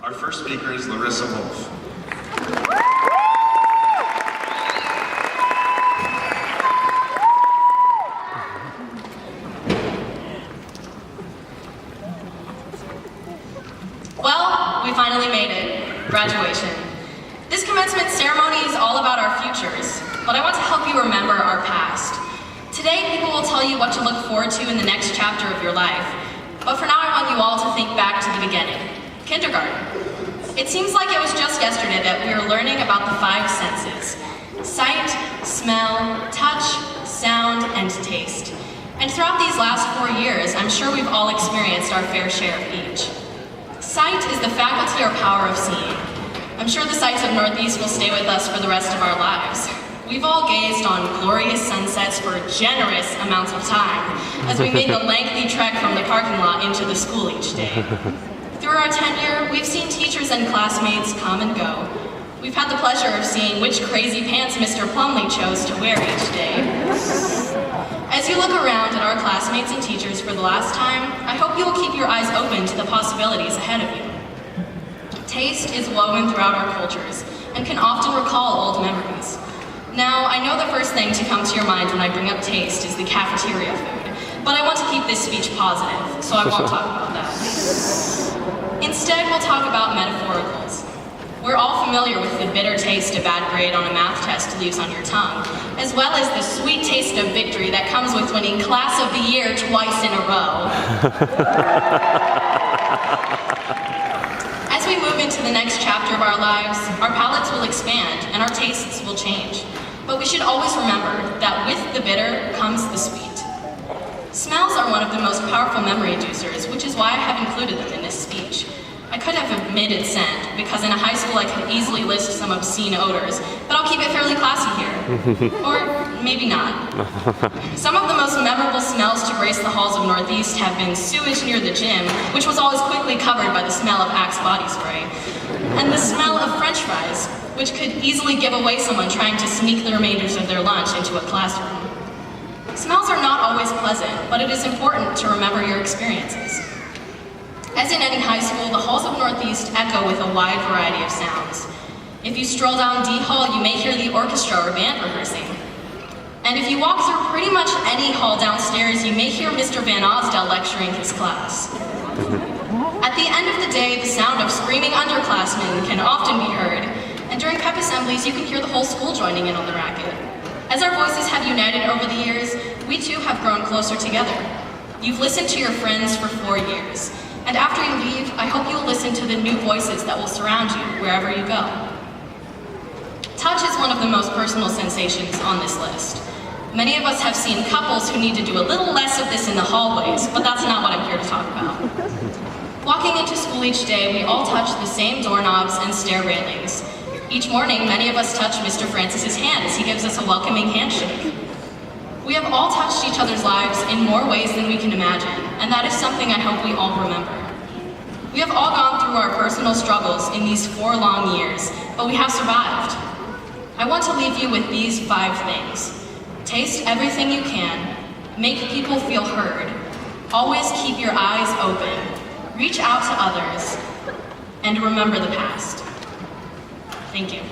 Our first speaker is Larisa Wolff. Well, we finally made it. Graduation. This commencement ceremony is all about our futures, but I want to help you remember our past. Today, people will tell you what to look forward to in the next chapter of your life, but for now I want you all to think back to the beginning. Kindergarten. It seems like it was just yesterday that we were learning about the 5 senses: sight, smell, touch, sound, and taste. And throughout these last 4 years, I'm sure we've all experienced our fair share of each. Sight is the faculty or power of seeing. I'm sure the sights of Northeast will stay with us for the rest of our lives. We've all gazed on glorious sunsets for generous amounts of time as we made the lengthy trek from the parking lot into the school each day. Through our tenure, we've seen teachers and classmates come and go. We've had the pleasure of seeing which crazy pants Mr. Plumley chose to wear each day. As you look around at our classmates and teachers for the last time, I hope you will keep your eyes open to the possibilities ahead of you. Taste is woven throughout our cultures and can often recall old memories. Now, I know the first thing to come to your mind when I bring up taste is the cafeteria food, but I want to keep this speech positive, so I won't talk about that. Instead, we'll talk about metaphoricals. We're all familiar with the bitter taste a bad grade on a math test leaves on your tongue, as well as the sweet taste of victory that comes with winning Class of the Year twice in a row. As we move into the next chapter of our lives, our palates will expand and our tastes will change. But we should always remember that with the bitter comes the sweet. Smells are one of the most powerful memory inducers, which is why I have included them in this speech. I could have omitted scent, because in a high school I could easily list some obscene odors, but I'll keep it fairly classy here. Or maybe not. Some of the most memorable smells to grace the halls of Northeast have been sewage near the gym, which was always quickly covered by the smell of Axe body spray, and the smell of French fries, which could easily give away someone trying to sneak the remainders of their lunch into a classroom. Smells are not always pleasant, but it is important to remember your experiences. As in any high school, the halls of Northeast echo with a wide variety of sounds. If you stroll down D Hall, you may hear the orchestra or band rehearsing. And if you walk through pretty much any hall downstairs, you may hear Mr. Van Osdell lecturing his class. At the end of the day, the sound of screaming underclassmen can often be heard, and during pep assemblies, you can hear the whole school joining in on the racket. As our voices have united over the years, we too have grown closer together. You've listened to your friends for 4 years. And after you leave, I hope you will listen to the new voices that will surround you wherever you go. Touch is one of the most personal sensations on this list. Many of us have seen couples who need to do a little less of this in the hallways, but that's not what I'm here to talk about. Walking into school each day, we all touch the same doorknobs and stair railings. Each morning, many of us touch Mr. Francis's hand as he gives us a welcoming handshake. We have all touched each other's lives in more ways than we can imagine, and that is something I hope we all remember. We have all gone through our personal struggles in these 4 long years, but we have survived. I want to leave you with these 5 things. Taste everything you can, make people feel heard, always keep your eyes open, reach out to others, and remember the past. Thank you.